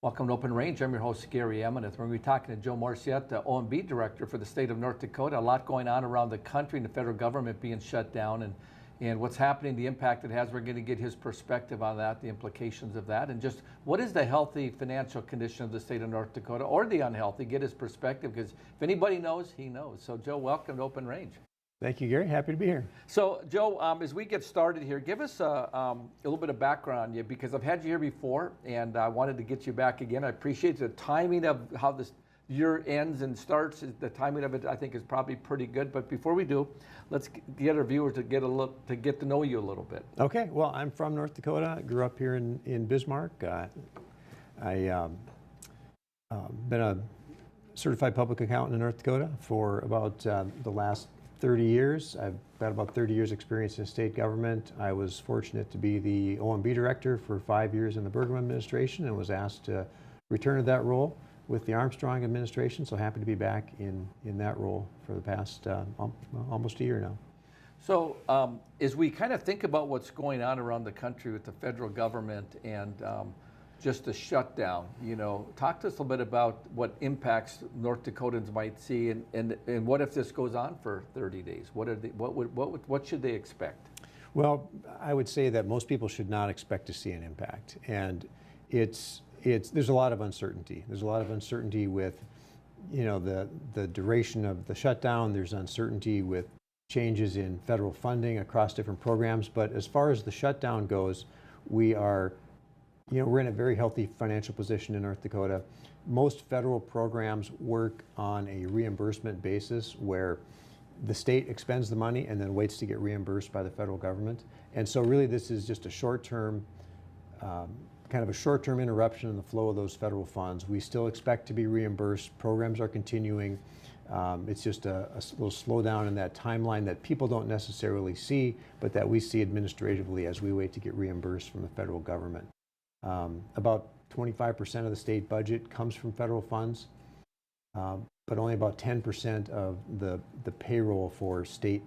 Welcome to Open Range. I'm your host, Gary Emineth. We're going to be talking to Joe Morrissette, the OMB director for the state of North Dakota. A lot going on around the country and the federal government being shut down and what's happening, the impact it has. We're going to get his perspective on that, the implications of that, and just what is the healthy financial condition of the state of North Dakota or the unhealthy, get his perspective, because if anybody knows, he knows. So Joe, welcome to Open Range. Thank you, Gary. Happy to be here. So, Joe, as we get started here, give us a little bit of background on you, because I've had you here before, and I wanted to get you back again. I appreciate the timing of how this year ends and starts. The timing of it, I think, is probably pretty good. But before we do, let's get our viewers to get to know you a little bit. Okay. Well, I'm from North Dakota. I grew up here in Bismarck. I've been a certified public accountant in North Dakota for about the last 30 years. I've got about 30 years experience in state government. I was fortunate to be the OMB director for 5 years in the Burgum administration and was asked to return to that role with the Armstrong administration. So happy to be back in that role for the past almost a year now. So as we kind of think about what's going on around the country with the federal government and just the shutdown, talk to us a little bit about what impacts North Dakotans might see, and what if this goes on for 30 days? What should they expect? Well, I would say that most people should not expect to see an impact, and there's a lot of uncertainty. There's a lot of uncertainty with, the duration of the shutdown. There's uncertainty with changes in federal funding across different programs. But as far as the shutdown goes, we're in a very healthy financial position in North Dakota. Most federal programs work on a reimbursement basis where the state expends the money and then waits to get reimbursed by the federal government. And so really this is just a short-term, kind of a short-term interruption in the flow of those federal funds. We still expect to be reimbursed. Programs are continuing. It's just a little slowdown in that timeline that people don't necessarily see, but that we see administratively as we wait to get reimbursed from the federal government. About 25% of the state budget comes from federal funds, but only about 10% of the payroll for state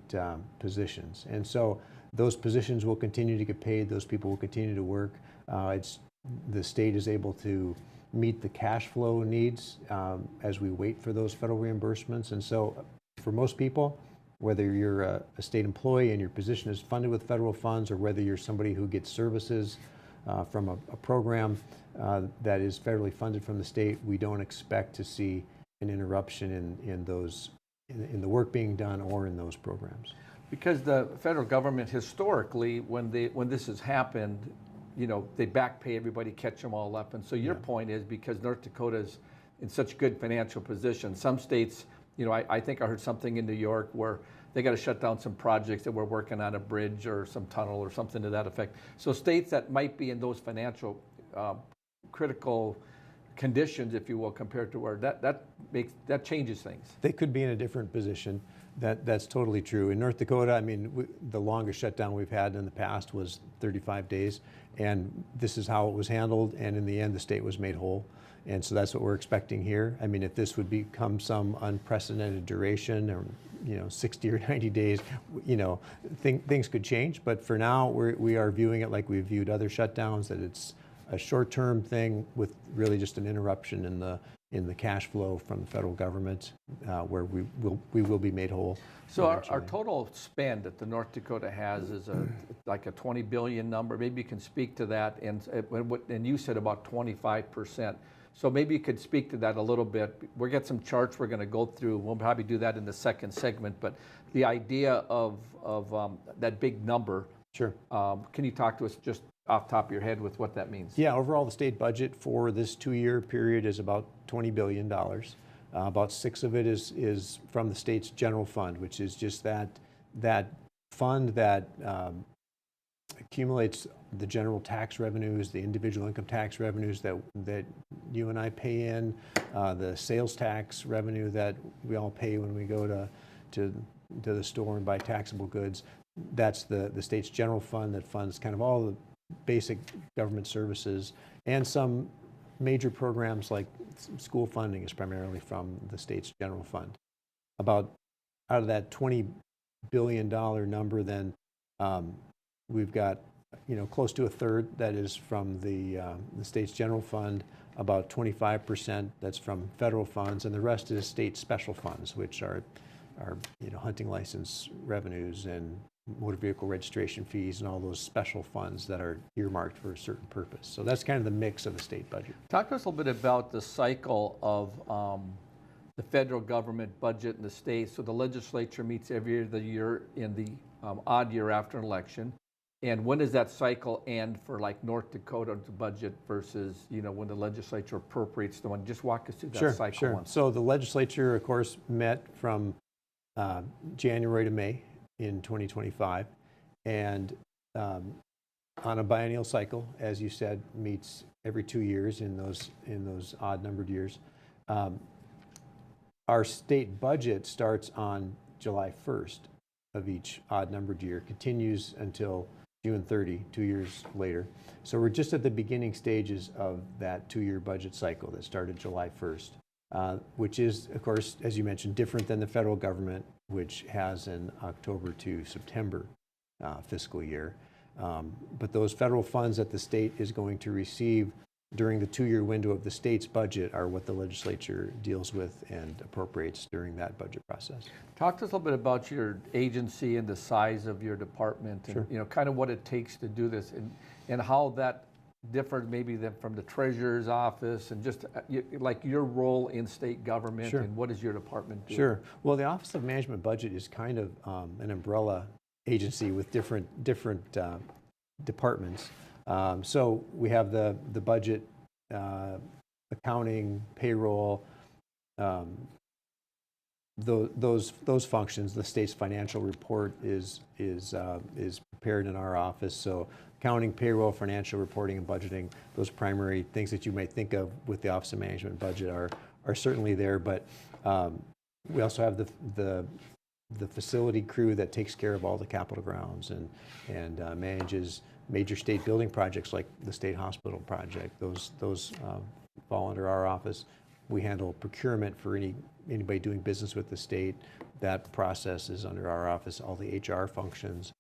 positions. And so those positions will continue to get paid. Those people will continue to work. The state is able to meet the cash flow needs as we wait for those federal reimbursements. And so for most people, whether you're a state employee and your position is funded with federal funds, or whether you're somebody who gets services from a program that is federally funded from the state, we don't expect to see an interruption in the work being done or in those programs. Because the federal government historically, when this has happened, they back pay everybody, catch them all up. And so your point is, because North Dakota is in such good financial position, some states, I think I heard something in New York where they got to shut down some projects that were working on a bridge or some tunnel or something to that effect. So states that might be in those financial critical conditions, if you will, compared to where that changes things. They could be in a different position. That's totally true. In North Dakota, the longest shutdown we've had in the past was 35 days, and this is how it was handled, and in the end the state was made whole. And so that's what we're expecting here. If this would become some unprecedented duration, or 60 or 90 days, things could change. But for now, we are viewing it like we've viewed other shutdowns, that it's a short-term thing with really just an interruption in the cash flow from the federal government, where we will be made whole. So our total spend that the North Dakota has is like a $20 billion number. Maybe you can speak to that, and you said about 25%. So maybe you could speak to that a little bit. We'll get some charts we're going to go through. We'll probably do that in the second segment. But the idea of that big number, sure. Can you talk to us just off the top of your head with what that means? Yeah, overall the state budget for this 2-year period is about $20 billion. About 6 of it is from the state's general fund, which is just that fund that accumulates the general tax revenues, the individual income tax revenues that you and I pay in, the sales tax revenue that we all pay when we go to the store and buy taxable goods. That's the state's general fund that funds kind of all the basic government services, and some major programs like school funding is primarily from the state's general fund. About out of that $20 billion number, then we've got close to a third that is from the state's general fund, about 25% that's from federal funds, and the rest is state special funds, which are hunting license revenues and motor vehicle registration fees and all those special funds that are earmarked for a certain purpose. So that's kind of the mix of the state budget. Talk to us a little bit about the cycle of the federal government budget in the state. So the legislature meets every other year in the odd year after an election. And when does that cycle end for like North Dakota's budget versus, when the legislature appropriates the money? Just walk us through that cycle. Sure. So the legislature, of course, met from January to May in 2025, and on a biennial cycle, as you said, meets every 2 years in those odd numbered years. Our state budget starts on July 1st of each odd numbered year, continues until June 30, 2 years later. So we're just at the beginning stages of that 2-year budget cycle that started July 1st, which is, of course, as you mentioned, different than the federal government, which has an October to September fiscal year. But those federal funds that the state is going to receive during the 2-year window of the state's budget are what the legislature deals with and appropriates during that budget process. Talk to us a little bit about your agency and the size of your department, and Sure. Kind of what it takes to do this, and how that differs maybe from the treasurer's office, and just like your role in state government. Sure. And what does your department do? Sure. Well, the Office of Management Budget is kind of an umbrella agency with different departments. So we have the budget, accounting, payroll, those functions. The state's financial report is prepared in our office. So accounting, payroll, financial reporting, and budgeting, those primary things that you might think of with the Office of Management Budget are certainly there. But we also have the facility crew that takes care of all the capital grounds and manages major state building projects like the state hospital project. Those fall under our office. We handle procurement for anybody doing business with the state. That process is under our office. All the HR functions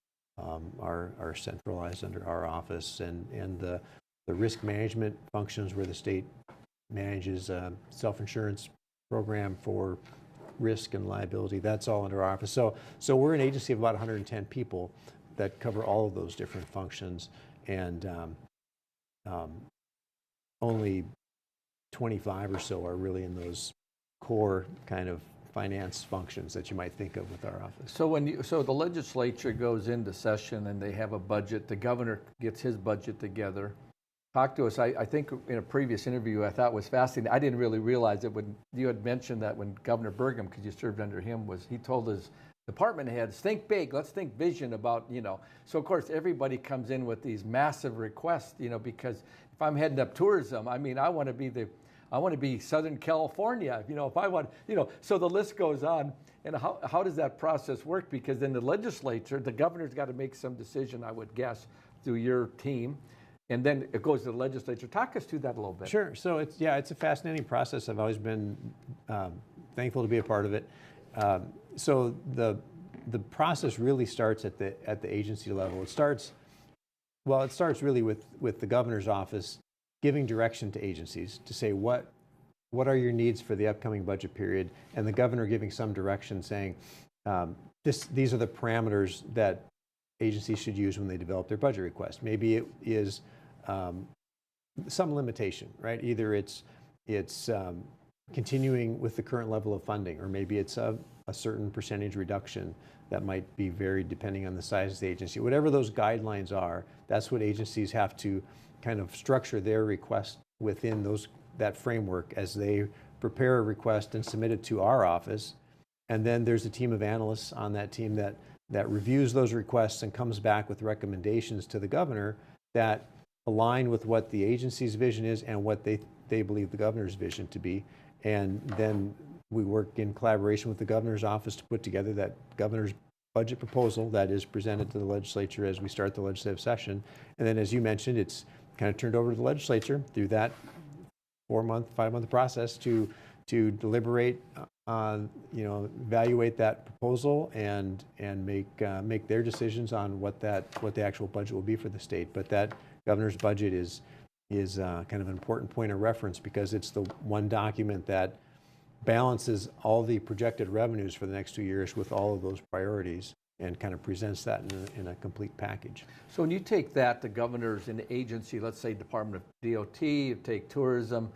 are centralized under our office, and the risk management functions where the state manages a self-insurance program for risk and liability. That's all under our office. So we're an agency of about 110 people that cover all of those different functions, and only 25 or so are really in those core kind of finance functions that you might think of with our office. So the legislature goes into session and they have a budget. The governor gets his budget together. Talk to us. I think in a previous interview I thought was fascinating. I didn't really realize it when you had mentioned that when Governor Burgum, because you served under him, he told his department heads, think big, let's think vision about, So of course everybody comes in with these massive requests, because if I'm heading up tourism, I want to be Southern California, if I want, so the list goes on. And how does that process work? Because then the legislature, the governor's got to make some decision, I would guess, through your team. And then it goes to the legislature. Talk us through that a little bit. Sure. So it's a fascinating process. I've always been thankful to be a part of it. So the process really starts at the agency level. It starts really with the governor's office giving direction to agencies to say what are your needs for the upcoming budget period, and the governor giving some direction saying these are the parameters that agencies should use when they develop their budget request. Maybe it is some limitation, right? Either it's continuing with the current level of funding, or maybe it's a certain percentage reduction that might be varied depending on the size of the agency. Whatever those guidelines are, that's what agencies have to kind of structure their request within that framework as they prepare a request and submit it to our office. And then there's a team of analysts on that team that reviews those requests and comes back with recommendations to the governor that align with what the agency's vision is and what they believe the governor's vision to be. And then we work in collaboration with the governor's office to put together that governor's budget proposal that is presented to the legislature as we start the legislative session. And then, as you mentioned, it's kind of turned over to the legislature through that 4-month, 5-month process to deliberate evaluate that proposal and make their decisions on what the actual budget will be for the state. But that governor's budget is kind of an important point of reference because it's the one document that balances all the projected revenues for the next 2 years with all of those priorities and kind of presents that in a complete package. So when you take that, the governor's in the agency, let's say Department of DOT, you take tourism,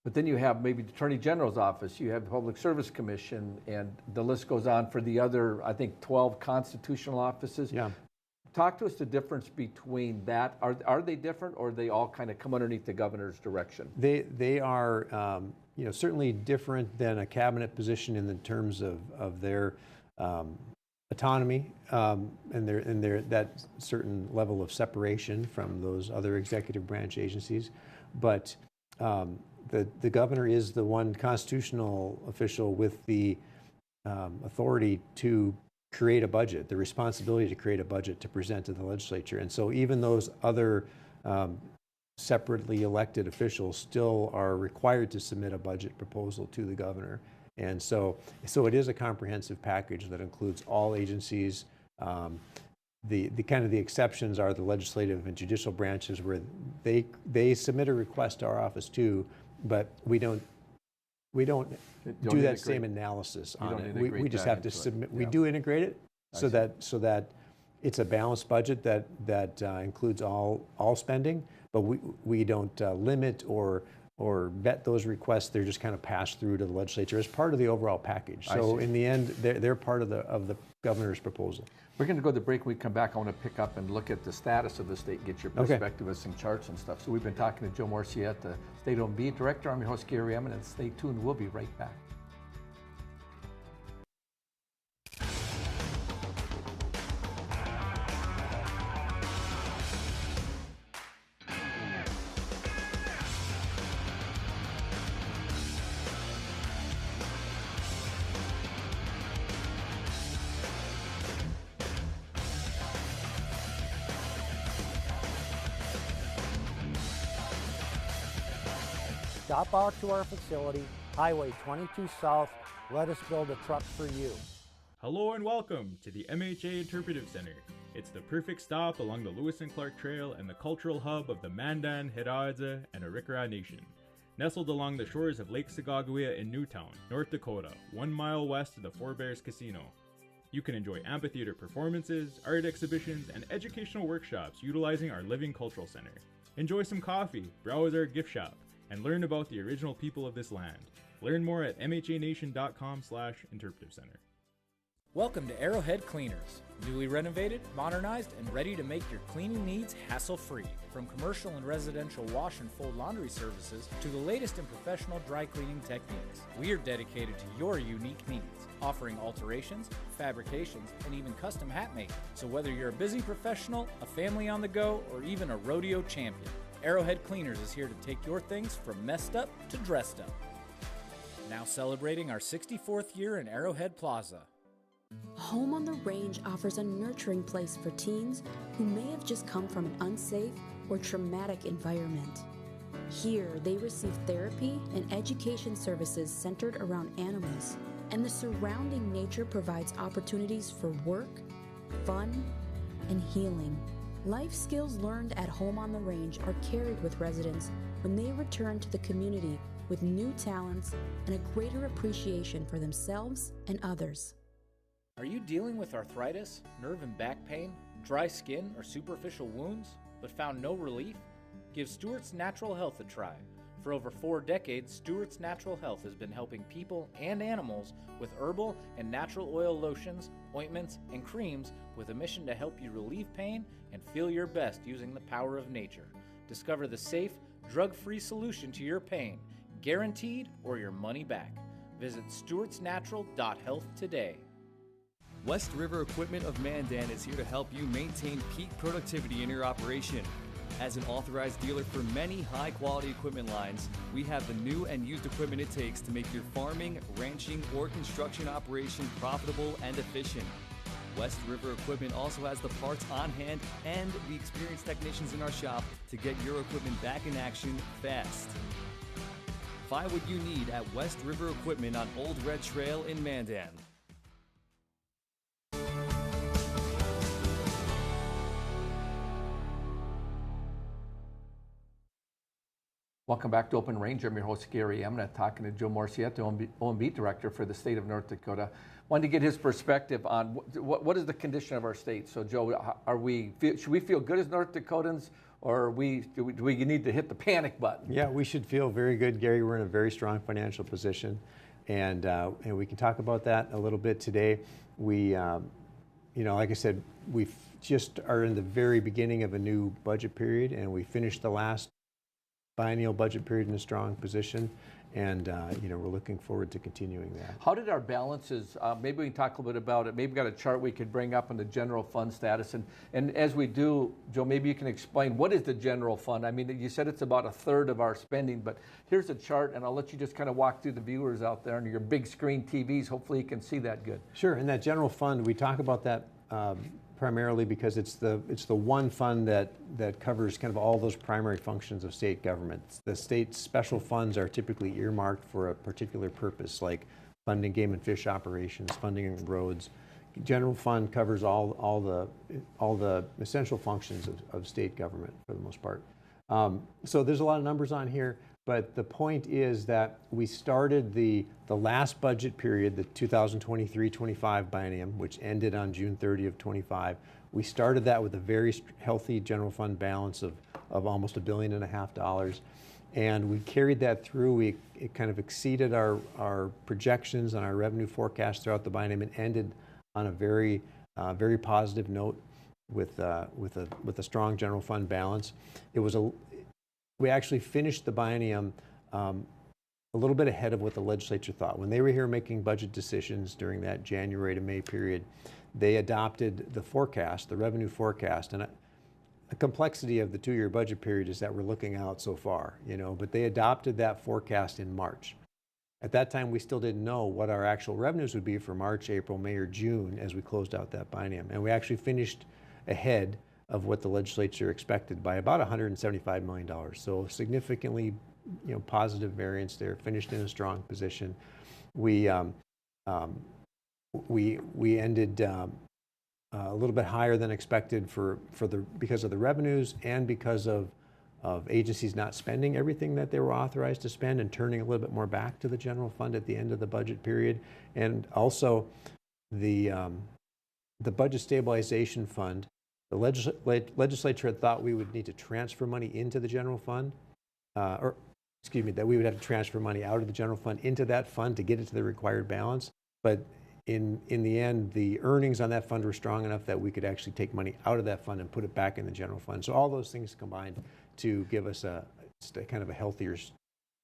but then you have maybe the Attorney General's office, you have the Public Service Commission, and the list goes on for the other, I think, 12 constitutional offices. Yeah. Talk to us the difference between that. Are they different, or they all kind of come underneath the governor's direction? They are certainly different than a cabinet position in the terms of their autonomy and their that certain level of separation from those other executive branch agencies. But the governor is the one constitutional official with the authority to create a budget, the responsibility to create a budget to present to the legislature. And so even those other separately elected officials still are required to submit a budget proposal to the governor. And so it is a comprehensive package that includes all agencies. The kind of the exceptions are the legislative and judicial branches where they submit a request to our office too, but we don't do that same analysis on it. We just have to submit. We do integrate it so that it's a balanced budget that includes all spending, but we don't limit or vet those requests. They're just kind of passed through to the legislature as part of the overall package. So in the end, they're part of the governor's proposal. We're going to go to the break. When we come back, I want to pick up and look at the status of the state, get your perspective of some charts and stuff. So we've been talking to Joe Morrissette, the state-owned beat director. I'm your host, Gary Emmett, and stay tuned. We'll be right back. Stop out to our facility, Highway 22 South. Let us build a truck for you. Hello and welcome to the MHA Interpretive Center. It's the perfect stop along the Lewis and Clark Trail and the cultural hub of the Mandan, Hidatsa, and Arikara Nation. Nestled along the shores of Lake Sagagawea in Newtown, North Dakota, 1 mile west of the Four Bears Casino. You can enjoy amphitheater performances, art exhibitions, and educational workshops utilizing our Living Cultural Center. Enjoy some coffee, browse our gift shop, and learn about the original people of this land. Learn more at mhanation.com/interpretive center. Welcome to Arrowhead Cleaners. Newly renovated, modernized, and ready to make your cleaning needs hassle-free. From commercial and residential wash and fold laundry services to the latest in professional dry cleaning techniques, we are dedicated to your unique needs, offering alterations, fabrications, and even custom hat making. So whether you're a busy professional, a family on the go, or even a rodeo champion, Arrowhead Cleaners is here to take your things from messed up to dressed up. Now celebrating our 64th year in Arrowhead Plaza. Home on the Range offers a nurturing place for teens who may have just come from an unsafe or traumatic environment. Here, they receive therapy and education services centered around animals, and the surrounding nature provides opportunities for work, fun, and healing. Life skills learned at Home on the Range are carried with residents when they return to the community with new talents and a greater appreciation for themselves and others. Are you dealing with arthritis, nerve and back pain, dry skin, or superficial wounds, but found no relief? Give Stewart's Natural Health a try. For over 4 decades, Stewart's Natural Health has been helping people and animals with herbal and natural oil lotions, ointments, and creams with a mission to help you relieve pain and feel your best using the power of nature. Discover the safe, drug-free solution to your pain, guaranteed or your money back. Visit stewartsnatural.health today. West River Equipment of Mandan is here to help you maintain peak productivity in your operation. As an authorized dealer for many high-quality equipment lines, we have the new and used equipment it takes to make your farming, ranching, or construction operation profitable and efficient. West River Equipment also has the parts on hand and the experienced technicians in our shop to get your equipment back in action fast. Find what you need at West River Equipment on Old Red Trail in Mandan. Welcome back to Open Range. I'm your host, Gary Emnett, talking to Joe Morrissette, the OMB Director for the state of North Dakota. Wanted to get his perspective on what is the condition of our state. So, Joe, should we feel good as North Dakotans, or do we need to hit the panic button? Yeah, we should feel very good, Gary. We're in a very strong financial position, and we can talk about that a little bit today. We, like I said, we just are in the very beginning of a new budget period, and we finished the last biennial budget period in a strong position, and we're looking forward to continuing that. How did our balances, maybe we can talk a little bit about it, maybe we've got a chart we could bring up on the general fund status, and as we do, Joe, maybe you can explain what is the general fund. I mean, you said it's about a third of our spending, but here's a chart, and I'll let you just kind of walk through the viewers out there on your big screen TVs. Hopefully you can see that good. Sure, and that general fund, we talk about that primarily because it's the one fund that covers kind of all those primary functions of state government. The state's special funds are typically earmarked for a particular purpose, like funding game and fish operations, funding roads. General fund covers all the essential functions of state government for the most part. So there's a lot of numbers on here, but the point is that we started the last budget period, the 2023-25 biennium, which ended on June 30 of 25. We started that with a very healthy general fund balance of almost $1.5 billion. And we carried that through. It kind of exceeded our projections and our revenue forecast throughout the biennium and ended on a very positive note with a strong general fund balance. We actually finished the biennium a little bit ahead of what the legislature thought. When they were here making budget decisions during that January to May period, they adopted the forecast, the revenue forecast. And the complexity of the two-year budget period is that we're looking out so far, but they adopted that forecast in March. At that time, we still didn't know what our actual revenues would be for March, April, May, or June as we closed out that biennium. And we actually finished ahead of what the legislature expected by about $175 million. So significantly, positive variance there. Finished in a strong position. We ended a little bit higher than expected because of the revenues and because of agencies not spending everything that they were authorized to spend and turning a little bit more back to the general fund at the end of the budget period, and also the budget stabilization fund. The legislature had thought we would need to transfer money into the general fund, that we would have to transfer money out of the general fund into that fund to get it to the required balance. But in the end, the earnings on that fund were strong enough that we could actually take money out of that fund and put it back in the general fund. So all those things combined to give us a kind of a healthier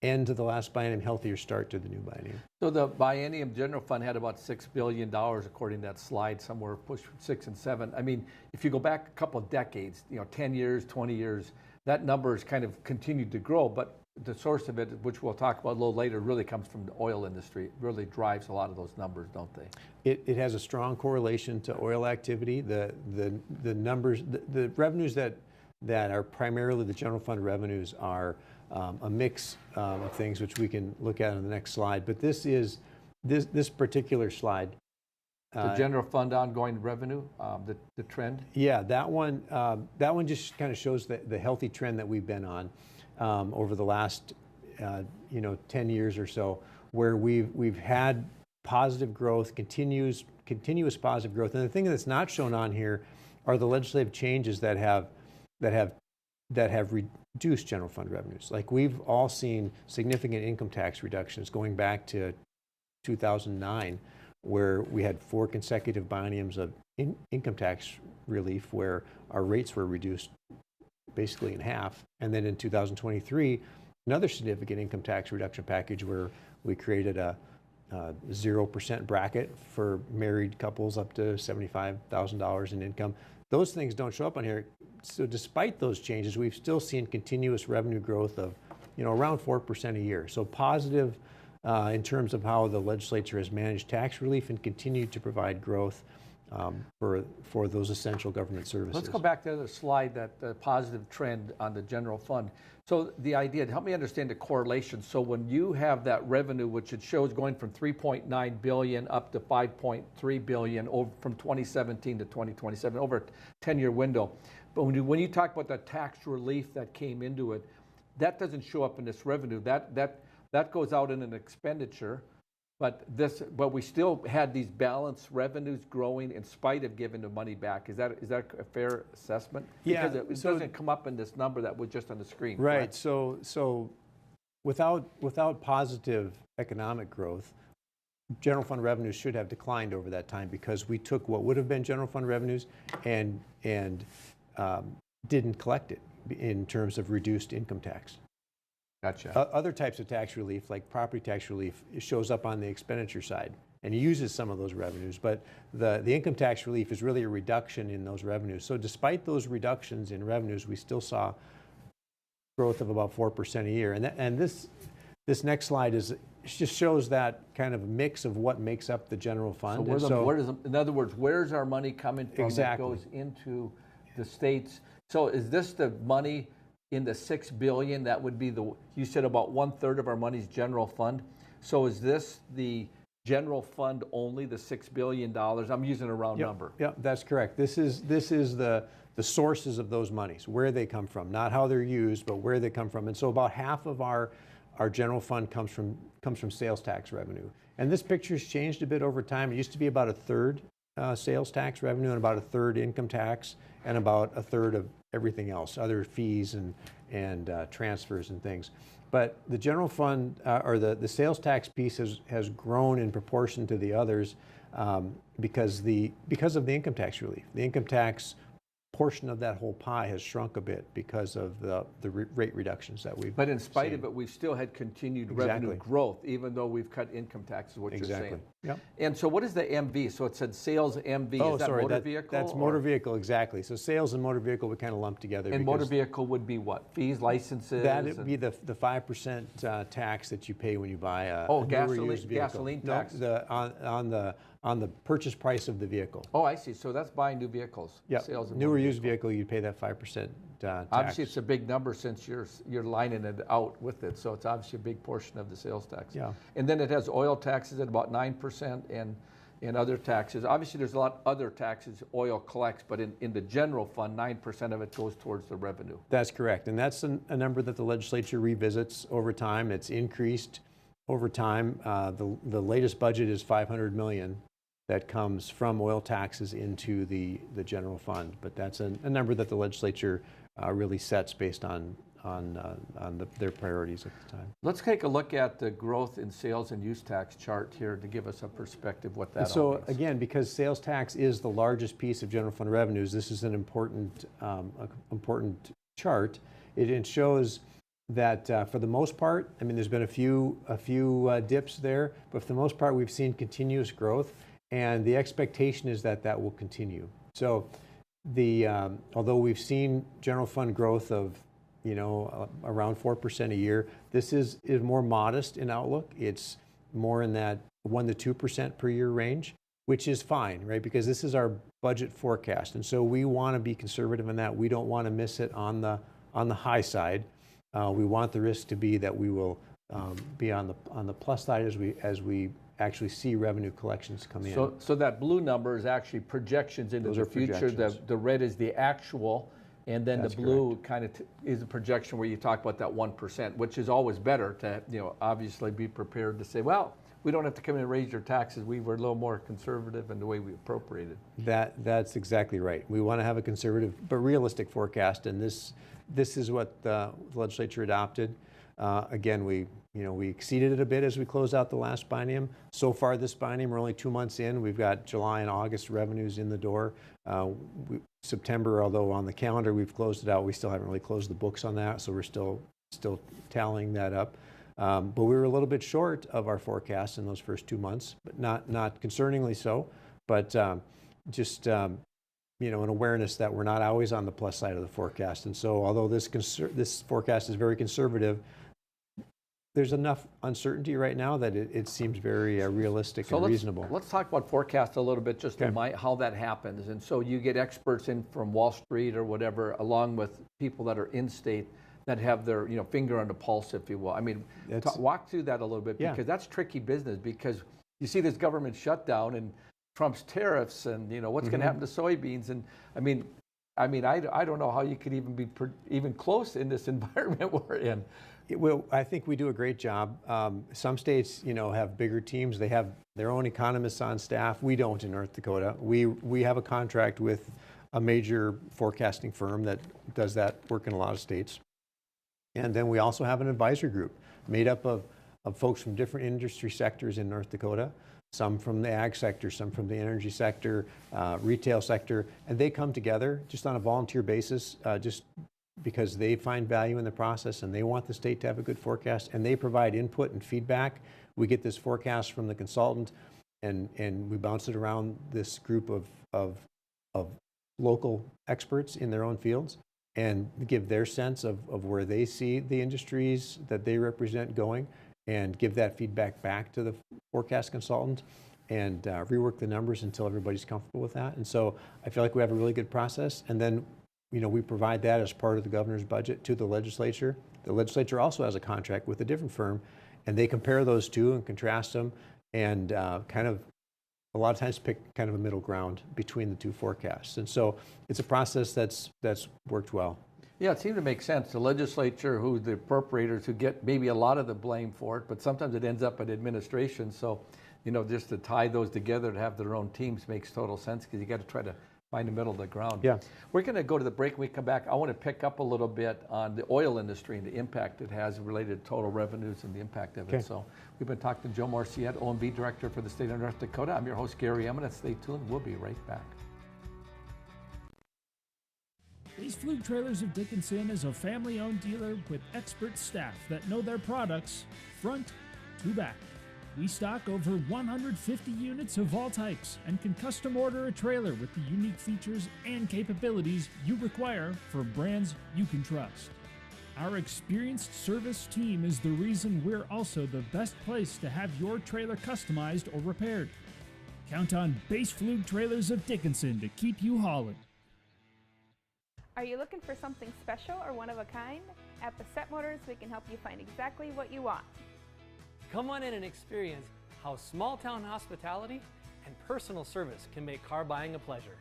end to the last biennium, healthier start to the new biennium. So the biennium general fund had about $6 billion, according to that slide, somewhere pushed 6 and 7. I mean, if you go back a couple of decades, 10 years, 20 years, that number has kind of continued to grow, but the source of it, which we'll talk about a little later, really comes from the oil industry. It really drives a lot of those numbers, don't they? It has a strong correlation to oil activity. The numbers, the revenues that are primarily the general fund revenues are a mix of things, which we can look at on the next slide. But this particular slide. The general fund ongoing revenue, the trend? Yeah, that one just kind of shows the healthy trend that we've been on over the last 10 years or so, where we've had positive growth, continuous positive growth. And the thing that's not shown on here are the legislative changes that have reduced general fund revenues. Like, we've all seen significant income tax reductions going back to 2009, where we had 4 consecutive bienniums of income tax relief where our rates were reduced basically in half. And then in 2023, another significant income tax reduction package where we created a 0% bracket for married couples up to $75,000 in income. Those things don't show up on here. So despite those changes, we've still seen continuous revenue growth of around 4% a year. So positive in terms of how the legislature has managed tax relief and continued to provide growth for those essential government services. Let's go back to the slide, that positive trend on the general fund. So the idea, help me understand the correlation. So when you have that revenue, which it shows going from 3.9 billion up to 5.3 billion over from 2017 to 2027, over a 10-year window. But when you talk about the tax relief that came into it, that doesn't show up in this revenue. That goes out in an expenditure. But we still had these balanced revenues growing in spite of giving the money back. Is that a fair assessment? Yeah. Because it doesn't come up in this number that was just on the screen. Right. Correct? So without positive economic growth, general fund revenues should have declined over that time, because we took what would have been general fund revenues and didn't collect it in terms of reduced income tax. Gotcha. Other types of tax relief, like property tax relief, shows up on the expenditure side and uses some of those revenues. But the income tax relief is really a reduction in those revenues. So despite those reductions in revenues, we still saw growth of about 4% a year. And this next slide just shows that kind of mix of what makes up the general fund. In other words, where's our money coming from that goes into the states? So is this the money in the $6 billion? That would be you said about 1/3 of our money's general fund. So is this the general fund only, the $6 billion? I'm using a round number. Yeah, that's correct. This is the sources of those monies, where they come from, not how they're used, but where they come from. And so about half of our general fund comes from sales tax revenue. And this picture's changed a bit over time. It used to be about 1/3 sales tax revenue and about 1/3 income tax and about 1/3 of everything else, other fees and transfers and things. But the general fund, or the sales tax piece has grown in proportion to the others because of the income tax relief. The income tax portion of that whole pie has shrunk a bit because of the rate reductions that we've But in spite seen. of it, we've still had continued revenue growth, even though we've cut income taxes, what you're saying. Yep. And so what is the MV? So it said sales MV. Oh, is that sorry, motor vehicle? That's motor vehicle, exactly. So sales and motor vehicle we kind of lump together. And motor vehicle would be what? Fees, licenses? That would be the 5% tax that you pay when you buy a newer used vehicle. Gasoline tax? No, on the purchase price of the vehicle. Oh, I see. So that's buying new vehicles. Yeah, Sales and newer motor used vehicle, you pay that 5% tax. Obviously, it's a big number since you're lining it out with it. So it's obviously a big portion of the sales tax. Yeah. And then it has oil taxes at about 9% and other taxes. Obviously, there's a lot of other taxes oil collects, but in the general fund, 9% of it goes towards the revenue. That's correct. And that's a number that the legislature revisits over time. It's increased over time. The latest budget is $500 million that comes from oil taxes into the general fund. But that's a number that the legislature really sets based on their priorities at the time. Let's take a look at the growth in sales and use tax chart here to give us a perspective what that all means. Again, because sales tax is the largest piece of general fund revenues, this is an important chart. It shows that for the most part, I mean, there's been a few dips there, but for the most part, we've seen continuous growth, and the expectation is that will continue. So, although we've seen general fund growth of around 4% a year, this is more modest in outlook. It's more in that 1% to 2% per year range, which is fine, right? Because this is our budget forecast, and so we want to be conservative in that. We don't want to miss it on the high side. We want the risk to be that we will be on the plus side as we actually see revenue collections come in. So that blue number is actually projections into the future. The red is the actual, and then That's the blue correct. kind of is a projection where you talk about that 1%, which is always better to obviously be prepared to say, well, we don't have to come in and raise your taxes. We were a little more conservative in the way we appropriated. That's exactly right. We want to have a conservative but realistic forecast, and this is what the legislature adopted. Again, we exceeded it a bit as we closed out the last biennium. So far this biennium, we're only 2 months in. We've got July and August revenues in the door. September, although on the calendar we've closed it out, we still haven't really closed the books on that, so we're still tallying that up. But we were a little bit short of our forecast in those first 2 months, but not concerningly so, but just an awareness that we're not always on the plus side of the forecast. And so although this forecast is very conservative, there's enough uncertainty right now that it seems very realistic and reasonable. Let's talk about forecast a little bit, just how that happens. And so you get experts in from Wall Street or whatever, along with people that are in state that have their finger on the pulse, if you will. I mean, walk through that a little bit, because that's tricky business, because you see this government shutdown and Trump's tariffs and what's going to happen to soybeans. And I mean, I don't know how you could even be even close in this environment we're in. Well, I think we do a great job. Some states, have bigger teams. They have their own economists on staff. We don't in North Dakota. We have a contract with a major forecasting firm that does that work in a lot of states. And then we also have an advisory group made up of folks from different industry sectors in North Dakota, some from the ag sector, some from the energy sector, retail sector, and they come together just on a volunteer basis, just because they find value in the process and they want the state to have a good forecast, and they provide input and feedback. We get this forecast from the consultant, and we bounce it around this group of local experts in their own fields, and give their sense of where they see the industries that they represent going, and give that feedback back to the forecast consultant, and rework the numbers until everybody's comfortable with that. And so I feel like we have a really good process. And then we provide that as part of the governor's budget to the legislature. The legislature also has a contract with a different firm, and they compare those two and contrast them, and kind of a lot of times pick kind of a middle ground between the two forecasts. And so it's a process that's worked well. Yeah, it seemed to make sense. The legislature, who the appropriators, who get maybe a lot of the blame for it, but sometimes it ends up in administration. So, just to tie those together to have their own teams makes total sense, because you got to try to find the middle of the ground. Yeah. We're going to go to the break. When we come back, I want to pick up a little bit on the oil industry and the impact it has related to total revenues and the impact of it. So we've been talking to Joe Morrissette, OMB Director for the state of North Dakota. I'm your host, Gary Eminent. Stay tuned. We'll be right back. Base Flug Trailers of Dickinson is a family-owned dealer with expert staff that know their products front to back. We stock over 150 units of all types and can custom order a trailer with the unique features and capabilities you require for brands you can trust. Our experienced service team is the reason we're also the best place to have your trailer customized or repaired. Count on Base Flug Trailers of Dickinson to keep you hauling. Are you looking for something special or one of a kind? At Morrissette Motors, we can help you find exactly what you want. Come on in and experience how small-town hospitality and personal service can make car buying a pleasure.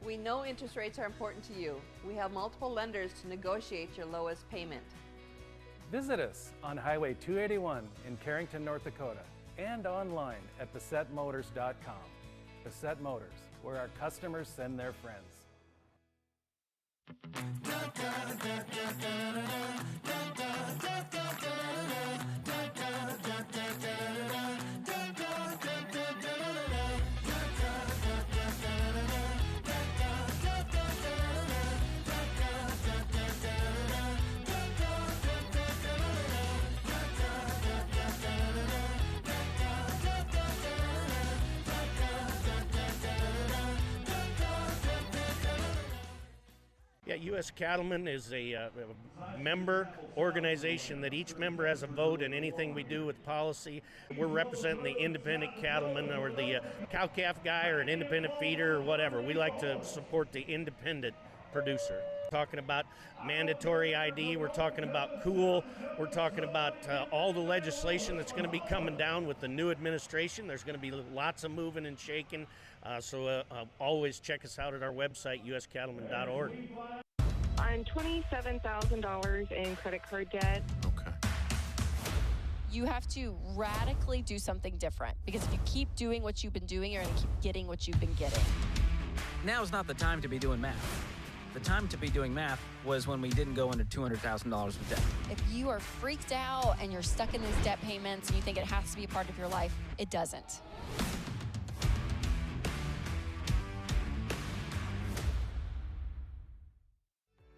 We know interest rates are important to you. We have multiple lenders to negotiate your lowest payment. Visit us on Highway 281 in Carrington, North Dakota, and online at MorrissetteMotors.com. Morrissette Motors, where our customers send their friends. Yeah, U.S. Cattlemen is a member organization that each member has a vote in anything we do with policy. We're representing the independent cattleman or the cow-calf guy or an independent feeder or whatever. We like to support the independent producer. We're talking about mandatory ID, we're talking about COOL, we're talking about all the legislation that's going to be coming down with the new administration. There's going to be lots of moving and shaking. So always check us out at our website, uscattleman.org. I'm $27,000 in credit card debt. Okay. You have to radically do something different, because if you keep doing what you've been doing, you're going to keep getting what you've been getting. Now's not the time to be doing math. The time to be doing math was when we didn't go into $200,000 of debt. If you are freaked out and you're stuck in these debt payments and you think it has to be a part of your life, it doesn't.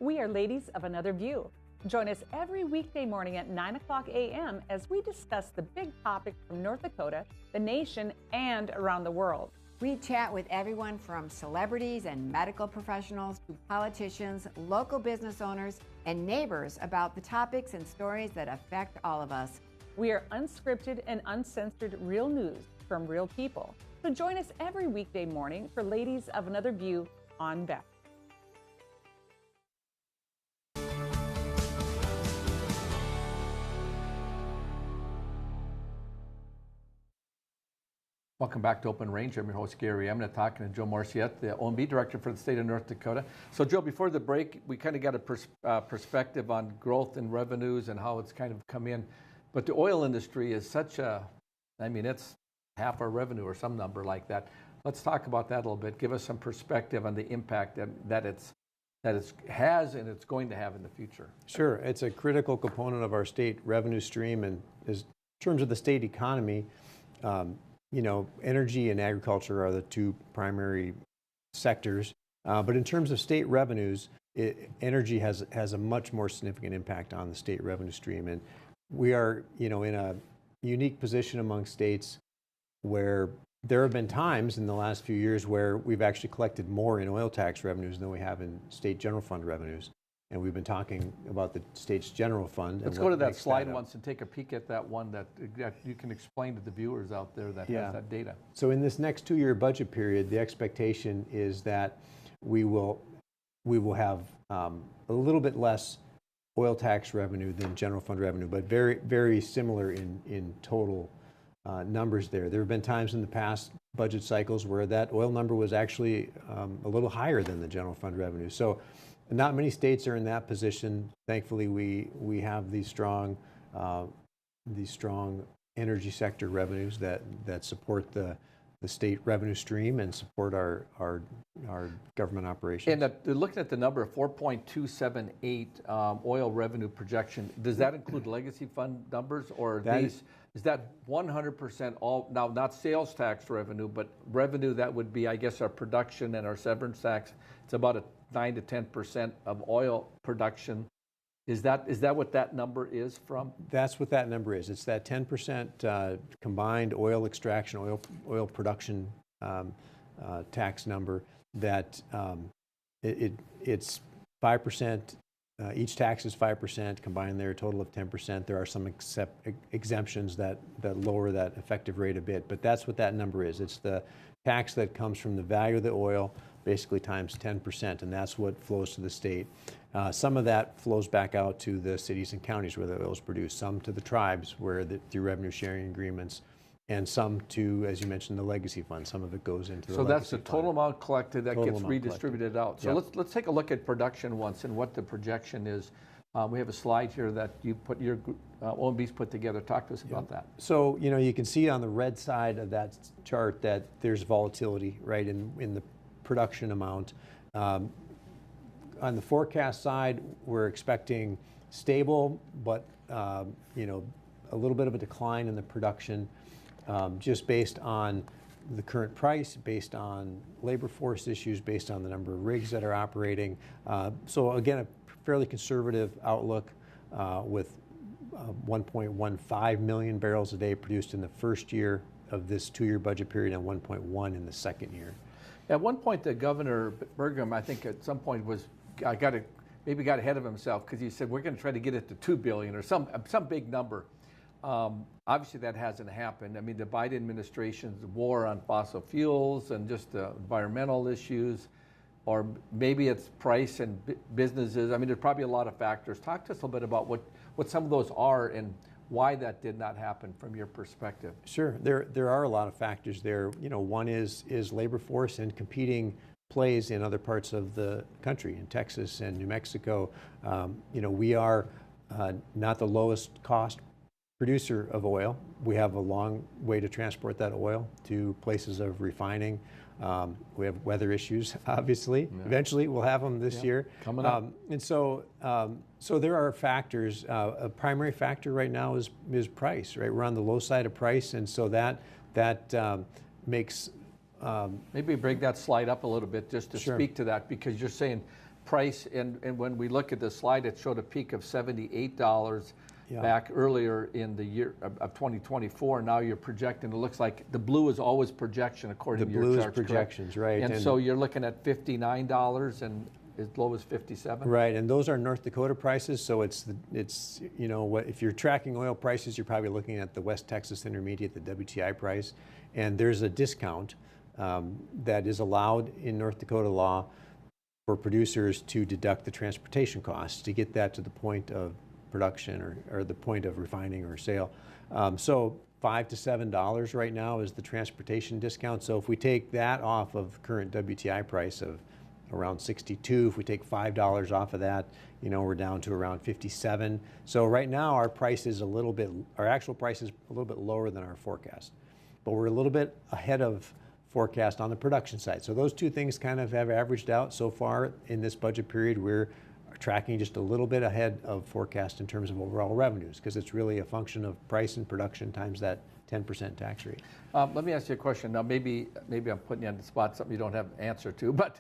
We are ladies of another view. Join us every weekday morning at 9 o'clock a.m. as we discuss the big topics from North Dakota, the nation, and around the world. We chat with everyone from celebrities and medical professionals to politicians, local business owners, and neighbors about the topics and stories that affect all of us. We are unscripted and uncensored real news from real people. So join us every weekday morning for Ladies of Another View on Beth. Welcome back to Open Range. I'm your host, Gary Emnett, talking to Joe Morrissette, the OMB Director for the state of North Dakota. So, Joe, before the break, we kind of got a perspective on growth and revenues and how it's kind of come in. But the oil industry is such it's half our revenue or some number like that. Let's talk about that a little bit. Give us some perspective on the impact that it has and it's going to have in the future. Sure. It's a critical component of our state revenue stream, and in terms of the state economy, energy and agriculture are the two primary sectors. But in terms of state revenues, energy has a much more significant impact on the state revenue stream. And we are, in a unique position among states where there have been times in the last few years where we've actually collected more in oil tax revenues than we have in state general fund revenues. And we've been talking about the state's general fund. Let's go to that slide once and take a peek at that one that you can explain to the viewers out there that has that data. So in this next 2-year budget period, the expectation is that we will have a little bit less oil tax revenue than general fund revenue, but very, very similar in total numbers there. There have been times in the past budget cycles where that oil number was actually a little higher than the general fund revenue. So not many states are in that position. Thankfully, we have these strong energy sector revenues that support the state revenue stream and support our government operations. And looking at the number of 4.278 oil revenue projection, does that include legacy fund numbers, or is that 100% all, now not sales tax revenue, but revenue that would be, I guess, our production and our severance tax? It's about a 9 to 10% of oil production. Is that what that number is from? That's what that number is. It's that 10% combined oil extraction, oil production tax number. That it's 5%. Each tax is 5%. Combined, they're a total of 10%. There are some exemptions that lower that effective rate a bit, but that's what that number is. It's the tax that comes from the value of the oil, basically times 10%, and that's what flows to the state. Some of that flows back out to the cities and counties where the oil is produced, some to the tribes through revenue sharing agreements, and some to, as you mentioned, the legacy fund. Some of it goes into the legacy fund. So that's the total amount collected that gets redistributed out. So let's take a look at production once and what the projection is. We have a slide here that you put your OMB's put together. Talk to us about that. So you can see on the red side of that chart that there's volatility, right, in the production amount. On the forecast side, we're expecting stable, but a little bit of a decline in the production, just based on the current price, based on labor force issues, based on the number of rigs that are operating. So again, a fairly conservative outlook with 1.15 million barrels a day produced in the first year of this 2-year budget period and 1.1 in the second year. At one point, the Governor Burgum, I think at some point got ahead of himself, because he said we're going to try to get it to 2 billion or some big number. Obviously, that hasn't happened. I mean, the Biden administration's war on fossil fuels and just the environmental issues, or maybe it's price and businesses. I mean, there's probably a lot of factors. Talk to us a little bit about what some of those are and why that did not happen from your perspective. Sure, there are a lot of factors there. One is labor force and competing plays in other parts of the country, in Texas and New Mexico. We are not the lowest cost producer of oil. We have a long way to transport that oil to places of refining. We have weather issues, obviously. Yeah. Eventually, we'll have them this year. Coming up. And so there are factors. A primary factor right now is price, right? We're on the low side of price, and so that makes... Maybe break that slide up a little bit just to speak to that, because you're saying price, and when we look at the slide, it showed a peak of $78. back earlier in the year of 2024. Now you're projecting, it looks like the blue is always projection according to your charts. The blue is projections, right. And so you're looking at $59 and as low as 57. Right, and those are North Dakota prices. So it's you know, what if you're tracking oil prices, you're probably looking at the West Texas Intermediate, the WTI price, and there's a discount that is allowed in North Dakota law for producers to deduct the transportation costs to get that to the point of production or the point of refining or sale. So $5 to $7 right now is the transportation discount. So if we take that off of current WTI price of around 62, if we take $5 off of that, you know, we're down to around 57. So right now our price is our actual price is a little bit lower than our forecast, but we're a little bit ahead of forecast on the production side. So those two things kind of have averaged out so far in this budget period. We're tracking just a little bit ahead of forecast in terms of overall revenues, because it's really a function of price and production times that 10% tax rate. Let me ask you a question. Now, maybe I'm putting you on the spot, something you don't have an answer to, but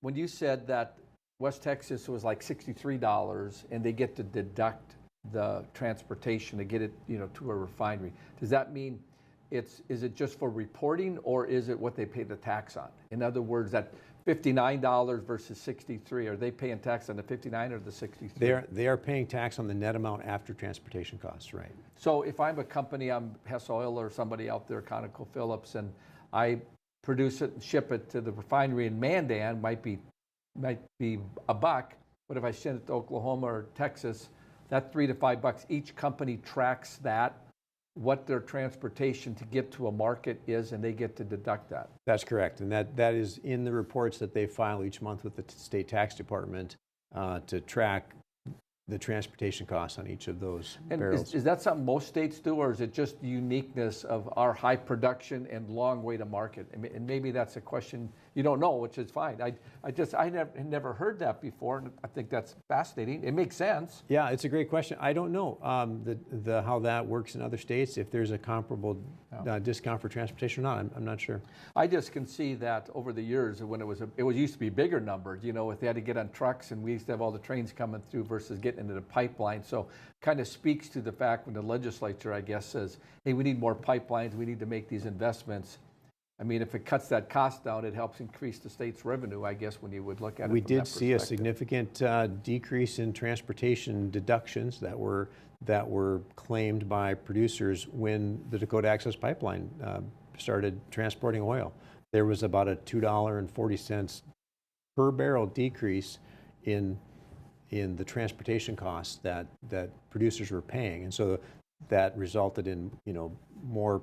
when you said that West Texas was like $63 and they get to deduct the transportation to get it, you know, to a refinery, does that mean is it just for reporting, or is it what they pay the tax on? In other words, that $59 versus 63, are they paying tax on the 59 or the 63? They are paying tax on the net amount after transportation costs, right? So if I'm a company, I'm Hess Oil or somebody out there, ConocoPhillips, and I produce it and ship it to the refinery in Mandan, might be $1, but if I send it to Oklahoma or Texas, that's $3 to $5. Each company tracks that, what their transportation to get to a market is, and they get to deduct that. That's correct, and that is in the reports that they file each month with the state tax department to track the transportation costs on each of those barrels. Is that something most states do, or is it just the uniqueness of our high production and long way to market? And maybe that's a question you don't know, which is fine. I never heard that before, and I think that's fascinating. It makes sense. Yeah, it's a great question. I don't know how that works in other states, if there's a comparable discount for transportation or not. I'm not sure. I just can see that over the years, when it used to be bigger numbers, you know, if they had to get on trucks, and we used to have all the trains coming through versus getting into the pipeline. So kind of speaks to the fact when the legislature, I guess, says, hey, we need more pipelines, we need to make these investments. I mean, if it cuts that cost down, it helps increase the state's revenue, I guess, when you would look at it. We did see a significant decrease in transportation deductions that were claimed by producers when the Dakota Access Pipeline started transporting oil. There was about a $2.40 per barrel decrease in the transportation costs that producers were paying, and so that resulted in, you know, more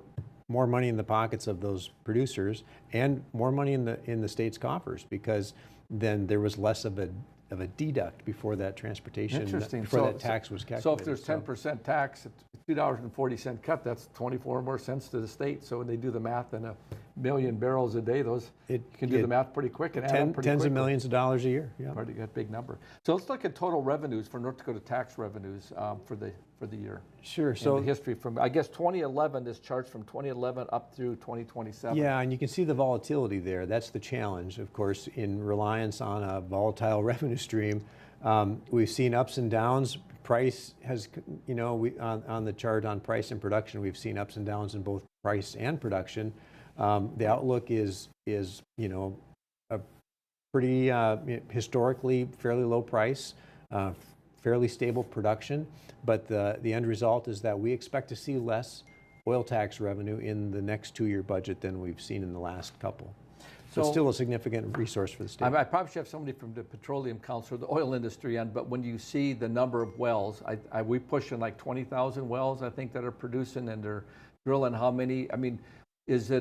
money in the pockets of those producers and more money in the state's coffers, because then there was less of a deduct before that transportation, before that tax was calculated. So if there's 10% tax, $2.40 cut, that's 24 more cents to the state. So when they do the math in 1 million barrels a day, you can do the math pretty quick and add up pretty tens quickly. of millions of dollars a year. Yeah, pretty good, big number. So let's look at total revenues for North Dakota tax revenues for the year. Sure. So the history from, I guess, 2011. This chart's from 2011 up through 2027. Yeah, and you can see the volatility there. That's the challenge, of course, in reliance on a volatile revenue stream. We've seen ups and downs. Price has, you know, on the chart on price and production, we've seen ups and downs in both price and production. The outlook is you know, a pretty historically fairly low price, fairly stable production, but the end result is that we expect to see less oil tax revenue in the next 2-year budget than we've seen in the last couple. So it's still a significant resource for the state. I probably should have somebody from the Petroleum Council or the oil industry on, but when you see the number of wells, we pushing like 20,000 wells, I think, that are producing, and they're drilling how many? I mean, maybe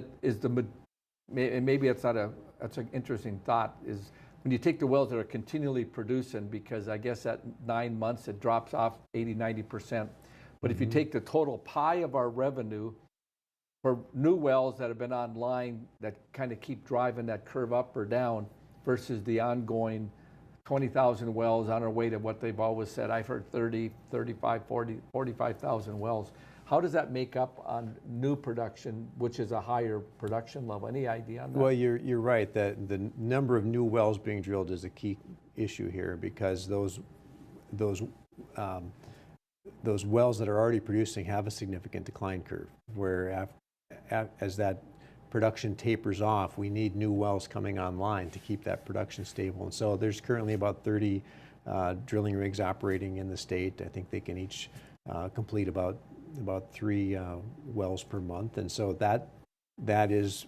it's not that's an interesting thought, is when you take the wells that are continually producing, because I guess at 9 months it drops off 80-90%. But if you take the total pie of our revenue for new wells that have been online that kind of keep driving that curve up or down versus the ongoing 20,000 wells on our way to what they've always said, I've heard 30, 35, 40, 45,000 wells. How does that make up on new production, which is a higher production level? Any idea on that? Well, you're right that the number of new wells being drilled is a key issue here, because those those wells that are already producing have a significant decline curve, where as that production tapers off, we need new wells coming online to keep that production stable. And so there's currently about 30 drilling rigs operating in the state. I think they can each complete about 3 wells per month. And so that is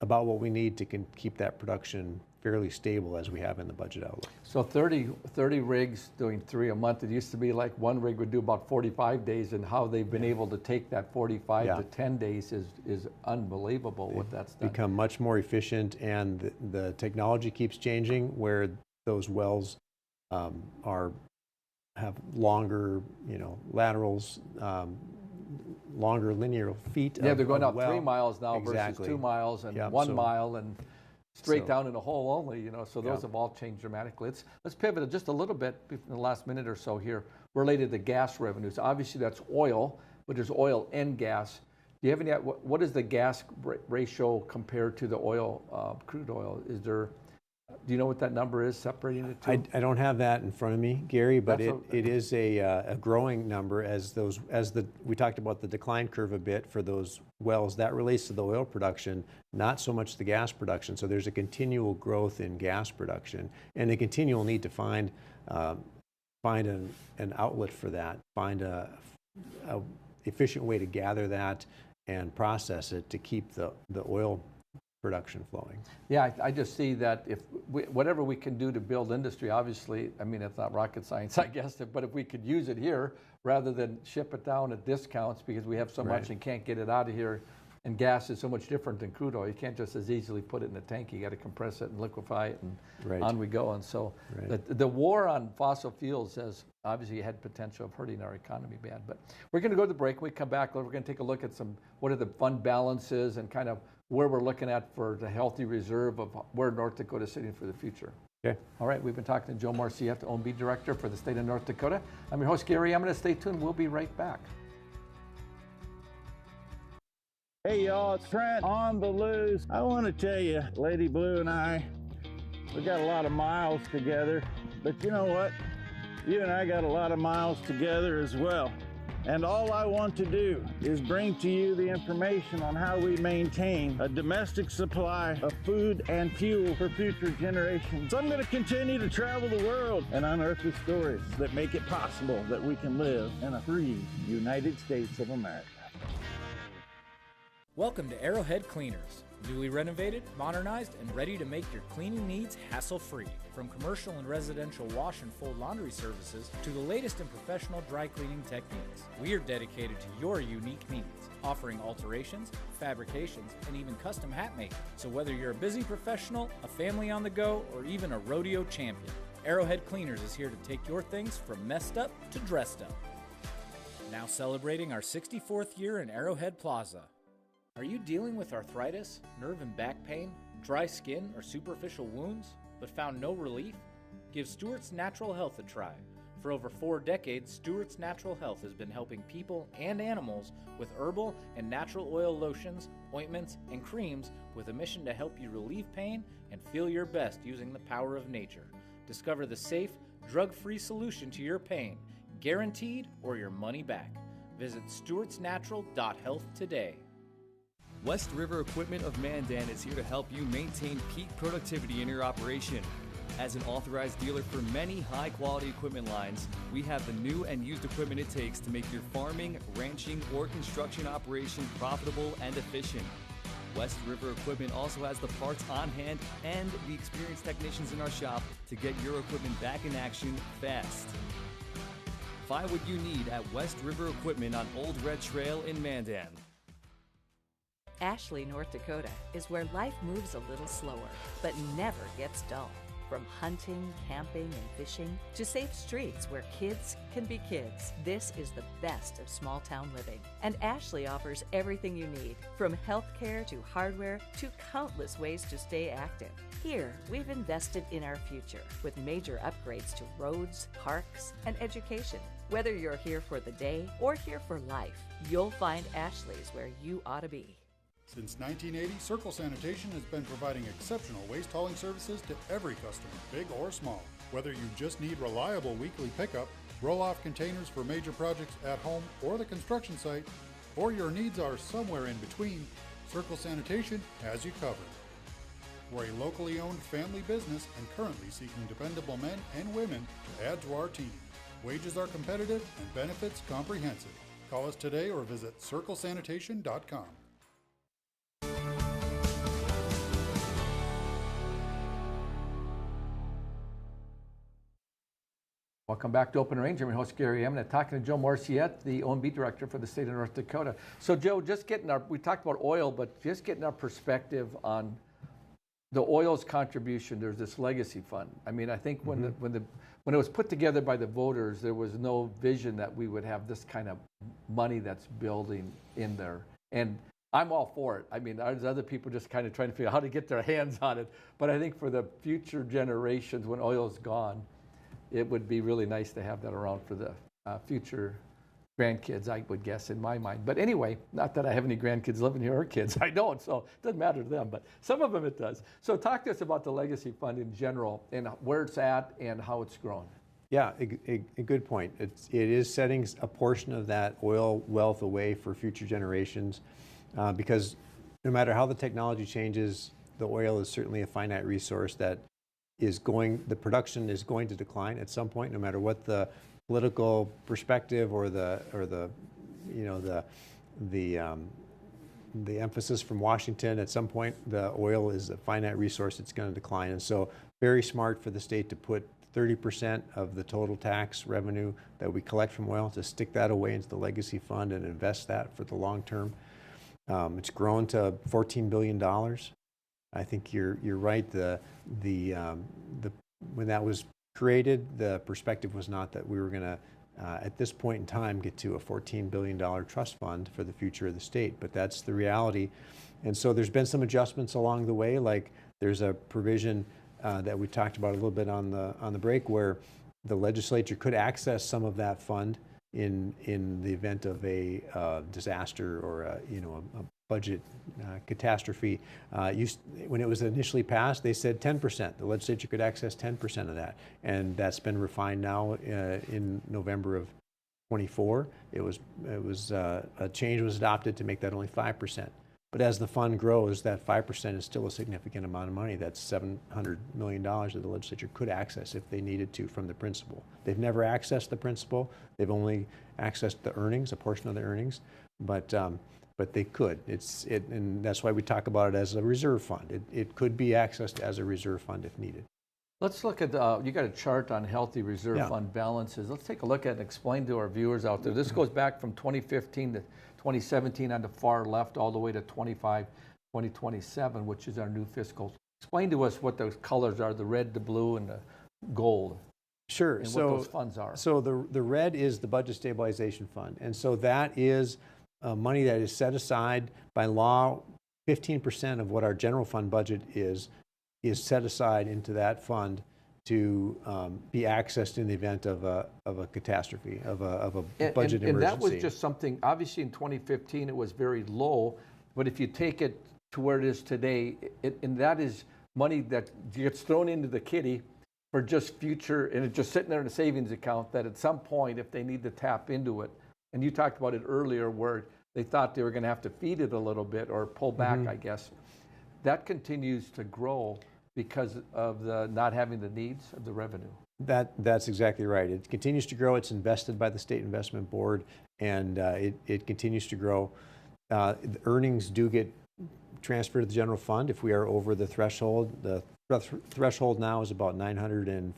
about what we need to keep that production fairly stable as we have in the budget outlook. So 30 rigs doing 3 a month. It used to be like one rig would do about 45 days, and how they've been able to take that 45 to 10 days is unbelievable what that's done. Become much more efficient, and the technology keeps changing where those wells have longer, laterals, longer linear feet. Yeah, they're going out well. 3 miles now versus 2 miles and 1 mile and straight down in a hole only, so those have all changed dramatically. Let's pivot just a little bit in the last minute or so here related to gas revenues. Obviously that's oil, but there's oil and gas. Do you have any, what is the gas ratio compared to the oil, crude oil? Do you know what that number is, separating the two? I don't have that in front of me, Gary, but it is a growing number we talked about the decline curve a bit for those wells. That relates to the oil production, not so much the gas production. So there's a continual growth in gas production and a continual need to find an outlet for that, find a efficient way to gather that and process it to keep the oil production flowing. Yeah, I just see that whatever we can do to build industry, obviously, I mean, it's not rocket science, I guess, but if we could use it here rather than ship it down at discounts because we have so much and can't get it out of here, and gas is so much different than crude oil. You can't just as easily put it in a tank. You got to compress it and liquefy it, and on we go. And so the war on fossil fuels has obviously had potential of hurting our economy bad. But we're going to go to the break. When we come back, we're going to take a look at what are the fund balances and kind of where we're looking at for the healthy reserve of where North Dakota is sitting for the future. Okay. All right, we've been talking to Joe Morrissette, the OMB Director for the state of North Dakota. I'm your host, Gary. I'm going to stay tuned. We'll be right back. Hey y'all, it's Trent on the loose. I want to tell you, Lady Blue and I, we got a lot of miles together, but you know what? You and I got a lot of miles together as well. And all I want to do is bring to you the information on how we maintain a domestic supply of food and fuel for future generations. So I'm going to continue to travel the world and unearth the stories that make it possible that we can live in a free United States of America. Welcome to Arrowhead Cleaners. Newly renovated, modernized, and ready to make your cleaning needs hassle-free. From commercial and residential wash and fold laundry services to the latest in professional dry cleaning techniques, we are dedicated to your unique needs, offering alterations, fabrications, and even custom hat making. So whether you're a busy professional, a family on the go, or even a rodeo champion, Arrowhead Cleaners is here to take your things from messed up to dressed up. Now celebrating our 64th year in Arrowhead Plaza. Are you dealing with arthritis, nerve and back pain, dry skin, or superficial wounds, but found no relief? Give Stewart's Natural Health a try. For over 4 decades, Stewart's Natural Health has been helping people and animals with herbal and natural oil lotions, ointments, and creams with a mission to help you relieve pain and feel your best using the power of nature. Discover the safe, drug-free solution to your pain, guaranteed or your money back. Visit stewartsnatural.health today. West River Equipment of Mandan is here to help you maintain peak productivity in your operation. As an authorized dealer for many high-quality equipment lines, we have the new and used equipment it takes to make your farming, ranching, or construction operation profitable and efficient. West River Equipment also has the parts on hand and the experienced technicians in our shop to get your equipment back in action fast. Find what you need at West River Equipment on Old Red Trail in Mandan. Ashley, North Dakota is where life moves a little slower, but never gets dull. From hunting, camping, and fishing to safe streets where kids can be kids, this is the best of small town living. And Ashley offers everything you need, from healthcare to hardware to countless ways to stay active. Here, we've invested in our future with major upgrades to roads, parks, and education. Whether you're here for the day or here for life, you'll find Ashley's where you ought to be. Since 1980, Circle Sanitation has been providing exceptional waste hauling services to every customer, big or small. Whether you just need reliable weekly pickup roll-off containers for major projects at home or the construction site, or your needs are somewhere in between, Circle Sanitation has you covered. We're a locally owned family business and currently seeking dependable men and women to add to our team. Wages are competitive and benefits comprehensive. Call us today or visit circlesanitation.com. Welcome back to Open Range. I'm your host, Gary Emmett, talking to Joe Morrissette, the OMB director for the state of North Dakota. So, Joe, we talked about oil, but just getting our perspective on the oil's contribution. There's this legacy fund. I mean, I think when it was put together by the voters, there was no vision that we would have this kind of money that's building in there. And I'm all for it. I mean, there's other people just kind of trying to figure out how to get their hands on it. But I think for the future generations, when oil's gone, it would be really nice to have that around for the future grandkids, I would guess, in my mind. But anyway, not that I have any grandkids living here or kids. I don't, so it doesn't matter to them, but some of them it does. So talk to us about the legacy fund in general and where it's at and how it's grown. Yeah, a good point. It is setting a portion of that oil wealth away for future generations because no matter how the technology changes, the oil is certainly a finite resource that the production is going to decline at some point, no matter what the political perspective or the emphasis from Washington. At some point, the oil is a finite resource; it's going to decline, and so very smart for the state to put 30% of the total tax revenue that we collect from oil to stick that away into the legacy fund and invest that for the long term. It's grown to $14 billion. I think you're right. When that was created, the perspective was not that we were going to, at this point in time, get to a $14 billion trust fund for the future of the state. But that's the reality. And so there's been some adjustments along the way. Like there's a provision that we talked about a little bit on the break where the legislature could access some of that fund in the event of a disaster or a budget catastrophe. When it was initially passed, they said 10%. The legislature could access 10% of that, and that's been refined now in November of 24. A change was adopted to make that only 5%. But as the fund grows, that 5% is still a significant amount of money. That's $700 million that the legislature could access if they needed to from the principal. They've never accessed the principal. They've only accessed the earnings, a portion of the earnings, but they could. And that's why we talk about it as a reserve fund. It could be accessed as a reserve fund if needed. Let's look at, you got a chart on healthy reserve fund balances. Let's take a look at it and explain to our viewers out there. This goes back from 2015 to 2017 on the far left all the way to 2027, which is our new fiscal. Explain to us what those colors are, the red, the blue, and the gold. Sure. And what those funds are. So the red is the Budget Stabilization Fund. And so that is money that is set aside by law. 15% of what our general fund budget is set aside into that fund to be accessed in the event of a catastrophe, of a budget emergency. And that was just something, obviously in 2015 it was very low, but if you take it to where it is today, and that is money that gets thrown into the kitty for just future, and it's just sitting there in a savings account that at some point, if they need to tap into it, and you talked about it earlier where they thought they were going to have to feed it a little bit or pull back, I guess, that continues to grow because of the not having the needs of the revenue. That's exactly right. It continues to grow. It's invested by the State Investment Board, and it continues to grow. The earnings do get transferred to the general fund if we are over the threshold. The threshold now is about $940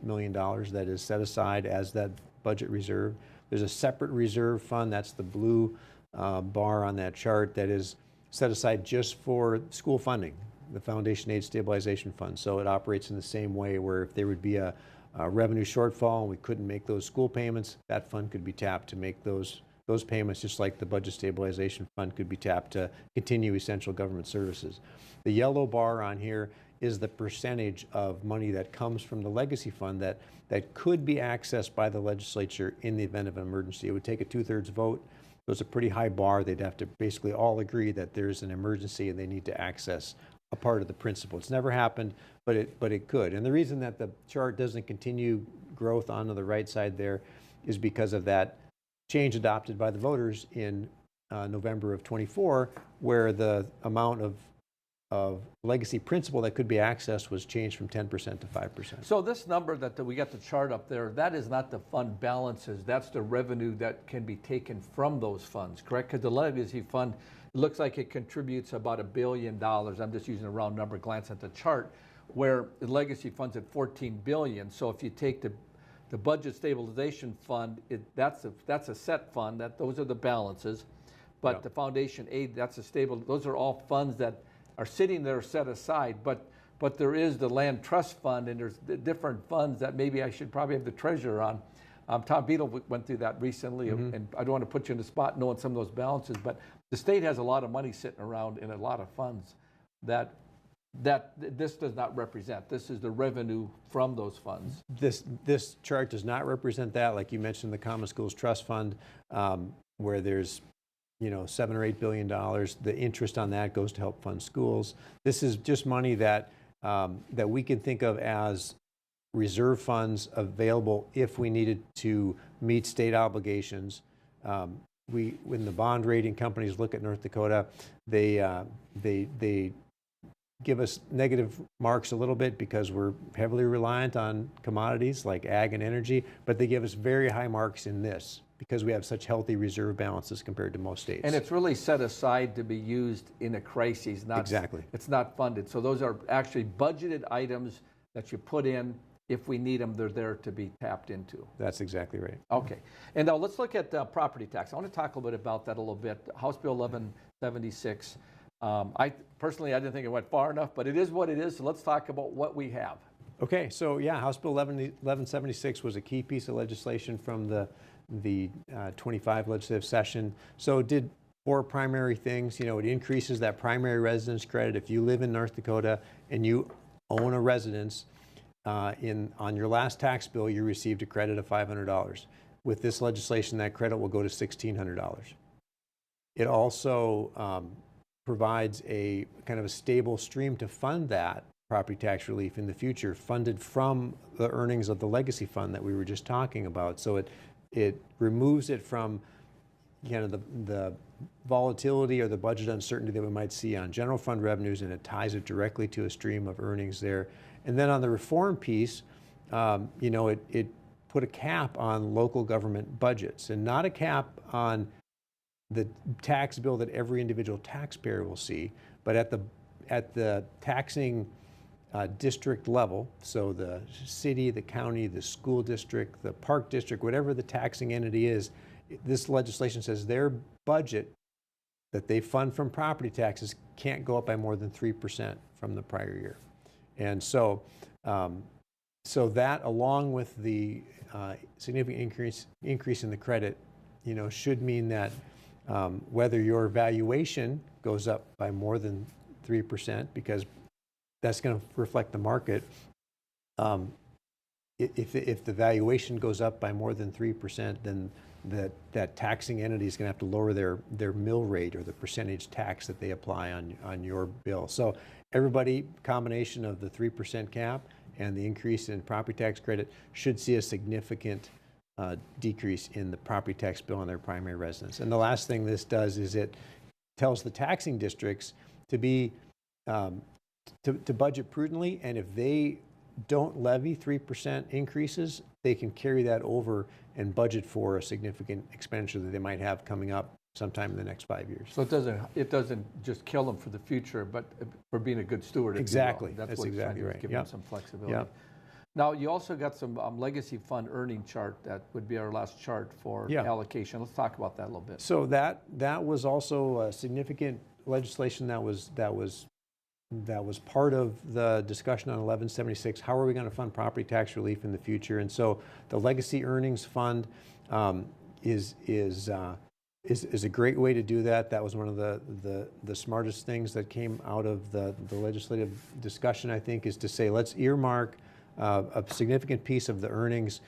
million that is set aside as that budget reserve. There's a separate reserve fund, that's the blue bar on that chart, that is set aside just for school funding, the Foundation Aid Stabilization Fund. So it operates in the same way where if there would be a revenue shortfall and we couldn't make those school payments, that fund could be tapped to make those payments, just like the Budget Stabilization Fund could be tapped to continue essential government services. The yellow bar on here is the percentage of money that comes from the legacy fund that could be accessed by the legislature in the event of an emergency. It would take a 2/3 vote. So it's a pretty high bar. They'd have to basically all agree that there's an emergency and they need to access a part of the principal. It's never happened, but it could. And the reason that the chart doesn't continue growth on the right side there is because of that change adopted by the voters in November of 24, where the amount of legacy principal that could be accessed was changed from 10% to 5%. So this number that we got the chart up there, that is not the fund balances. That's the revenue that can be taken from those funds, correct? Because the legacy fund, it looks like it contributes about $1 billion. I'm just using a round number, glance at the chart, where the legacy fund's at $14 billion. So if you take the budget stabilization fund, that's a set fund. Those are the balances. But Yep. the foundation aid, that's a stable. Those are all funds that are sitting there set aside. But there is the land trust fund, and there's the different funds that maybe I should probably have the treasurer on. Tom Beadle went through that recently, and I don't want to put you in the spot knowing some of those balances, but the state has a lot of money sitting around in a lot of funds that this does not represent. This is the revenue from those funds. This chart does not represent that. Like you mentioned, the Common Schools Trust Fund, where there's $7 or $8 billion. The interest on that goes to help fund schools. This is just money that we can think of as reserve funds available if we needed to meet state obligations. When the bond rating companies look at North Dakota, they give us negative marks a little bit because we're heavily reliant on commodities like ag and energy, but they give us very high marks in this because we have such healthy reserve balances compared to most states. And it's really set aside to be used in a crisis. Exactly. It's not funded. So those are actually budgeted items that you put in. If we need them, they're there to be tapped into. That's exactly right. Okay. And now let's look at property tax. I want to talk a little bit about that a little bit. House Bill 1176. I didn't think it went far enough, but it is what it is. So let's talk about what we have. Okay. So yeah, House Bill 1176 was a key piece of legislation from the 25 legislative session. So it did 4 primary things. It increases that primary residence credit. If you live in North Dakota and you own a residence, on your last tax bill, you received a credit of $500. With this legislation, that credit will go to $1,600. It also provides a kind of a stable stream to fund that property tax relief in the future, funded from the earnings of the legacy fund that we were just talking about. So it removes it from kind of the volatility or the budget uncertainty that we might see on general fund revenues, and it ties it directly to a stream of earnings there. And then on the reform piece, it put a cap on local government budgets, and not a cap on the tax bill that every individual taxpayer will see, but at the taxing district level, so the city, the county, the school district, the park district, whatever the taxing entity is, this legislation says their budget that they fund from property taxes can't go up by more than 3% from the prior year. And so that, along with the significant increase in the credit, should mean that whether your valuation goes up by more than 3%, because that's going to reflect the market. If the valuation goes up by more than 3%, then that taxing entity is going to have to lower their mill rate, or the percentage tax that they apply on your bill. So everybody, combination of the 3% cap and the increase in property tax credit, should see a significant decrease in the property tax bill on their primary residence. And the last thing this does is it tells the taxing districts to be to budget prudently, and if they don't levy 3% increases, they can carry that over and budget for a significant expenditure that they might have coming up sometime in the next 5 years. So it doesn't just kill them for the future, but for being a good steward. Exactly. That's what exactly right. Give Yep. them some flexibility. Yep. Now, you also got some legacy fund earning chart that would be our last chart for allocation. Let's talk about that a little bit. So that was also a significant legislation that was part of the discussion on 1176. How are we going to fund property tax relief in the future? And so the Legacy Earnings Fund is a great way to do that. That was one of the smartest things that came out of the legislative discussion, I think, is to say, let's earmark a significant piece of the earnings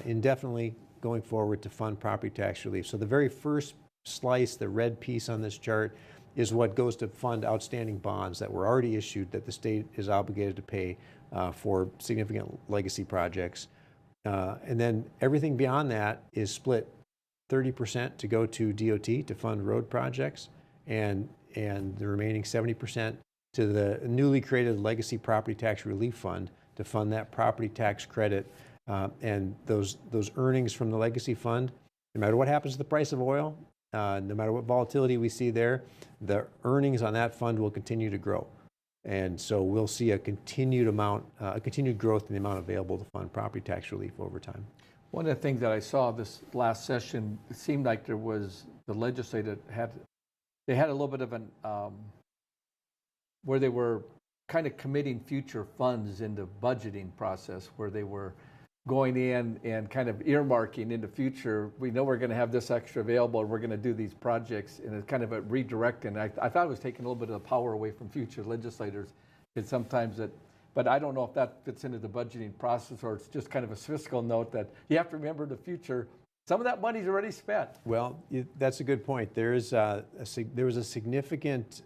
indefinitely going forward to fund property tax relief. So the very first slice, the red piece on this chart, is what goes to fund outstanding bonds that were already issued that the state is obligated to pay for significant legacy projects. And then everything beyond that is split 30% to go to DOT to fund road projects, and the remaining 70% to the newly created Legacy Property Tax Relief Fund to fund that property tax credit. And those earnings from the Legacy Fund, no matter what happens to the price of oil, no matter what volatility we see there, the earnings on that fund will continue to grow. And so we'll see a continued growth in the amount available to fund property tax relief over time. One of the things that I saw this last session, it seemed like there was, the legislature had a little bit of an, where they were kind of committing future funds in the budgeting process, where they were going in and kind of earmarking in the future, we know we're going to have this extra available, and we're going to do these projects, and it's kind of a redirecting. I thought it was taking a little bit of the power away from future legislators, and sometimes that, but I don't know if that fits into the budgeting process, or it's just kind of a fiscal note that you have to remember the future. Some of that money's already spent. Well, that's a good point. There was a significant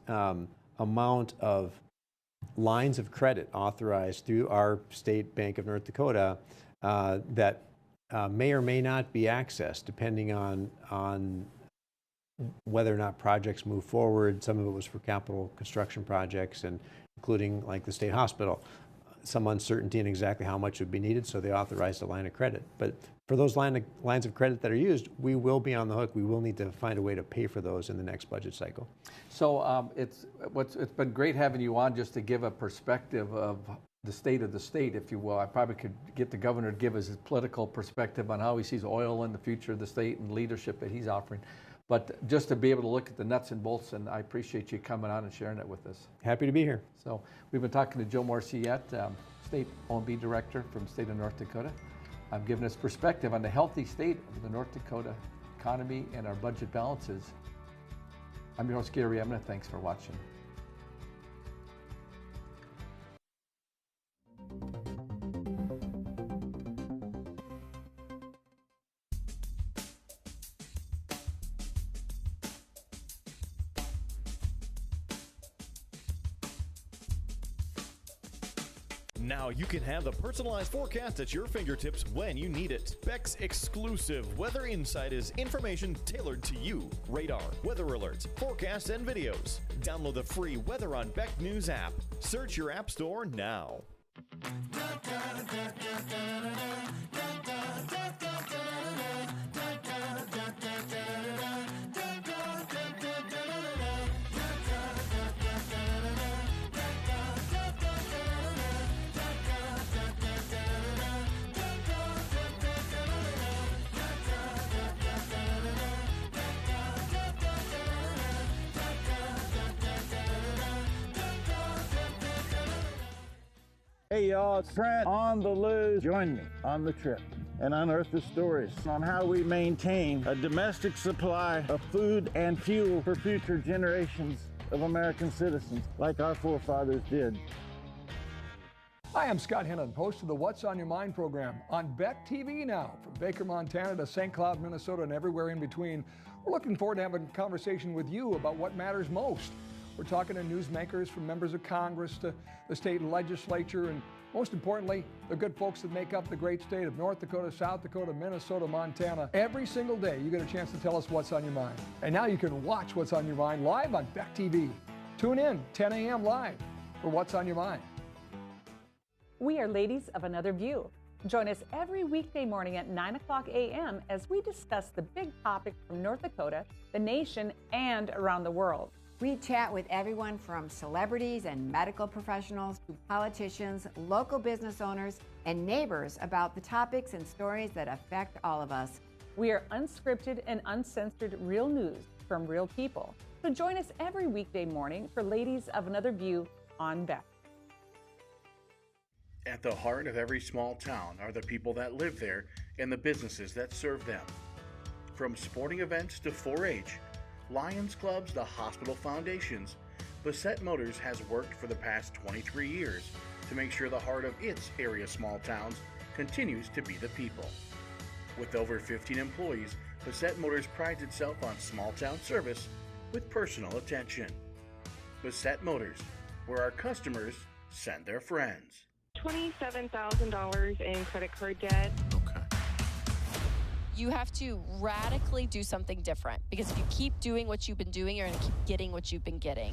amount of lines of credit authorized through our state Bank of North Dakota that may or may not be accessed depending on whether or not projects move forward. Some of it was for capital construction projects, and including like the state hospital. Some uncertainty in exactly how much would be needed, so they authorized a line of credit. But for those lines of credit that are used, we will be on the hook. We will need to find a way to pay for those in the next budget cycle. So it's been great having you on just to give a perspective of the state of the state, if you will. I probably could get the governor to give us his political perspective on how he sees oil in the future of the state and leadership that he's offering. But just to be able to look at the nuts and bolts, and I appreciate you coming on and sharing it with us. Happy to be here. So we've been talking to Joe Morrissette, State O&B Director from the state of North Dakota. I'm giving us perspective on the healthy state of the North Dakota economy and our budget balances. I'm your host, Gary Emna. Thanks for watching. Now you can have the personalized forecast at your fingertips when you need it. Beck's exclusive Weather Insight is information tailored to you. Radar, weather alerts, forecasts, and videos. Download the free Weather on Beck News app. Search your app store now. Hey y'all, it's Trent on the loose. Join me on the trip and unearth the stories on how we maintain a domestic supply of food and fuel for future generations of American citizens like our forefathers did. Hi, I'm Scott Hennon, host of the What's on Your Mind program on Beck TV now. From Baker, Montana to St. Cloud, Minnesota, and everywhere in between. We're looking forward to having a conversation with you about what matters most. We're talking to newsmakers, from members of Congress to the state legislature, and most importantly, the good folks that make up the great state of North Dakota, South Dakota, Minnesota, Montana. Every single day, you get a chance to tell us what's on your mind. And now you can watch What's on Your Mind live on Beck TV. Tune in 10 a.m. live for What's on Your Mind. We are Ladies of Another View. Join us every weekday morning at 9 o'clock a.m. as we discuss the big topics from North Dakota, the nation, and around the world. We chat with everyone from celebrities and medical professionals to politicians, local business owners, and neighbors about the topics and stories that affect all of us. We are unscripted and uncensored real news from real people. So join us every weekday morning for Ladies of Another View on Beck. At the heart of every small town are the people that live there and the businesses that serve them. From sporting events to 4-H, Lions clubs to hospital foundations, Morrissette Motors has worked for the past 23 years to make sure the heart of its area small towns continues to be the people. With over 15 employees, Morrissette Motors prides itself on small town service with personal attention. Morrissette Motors, where our customers send their friends. $27,000 in credit card debt. Okay. You have to radically do something different, because if you keep doing what you've been doing, you're going to keep getting what you've been getting.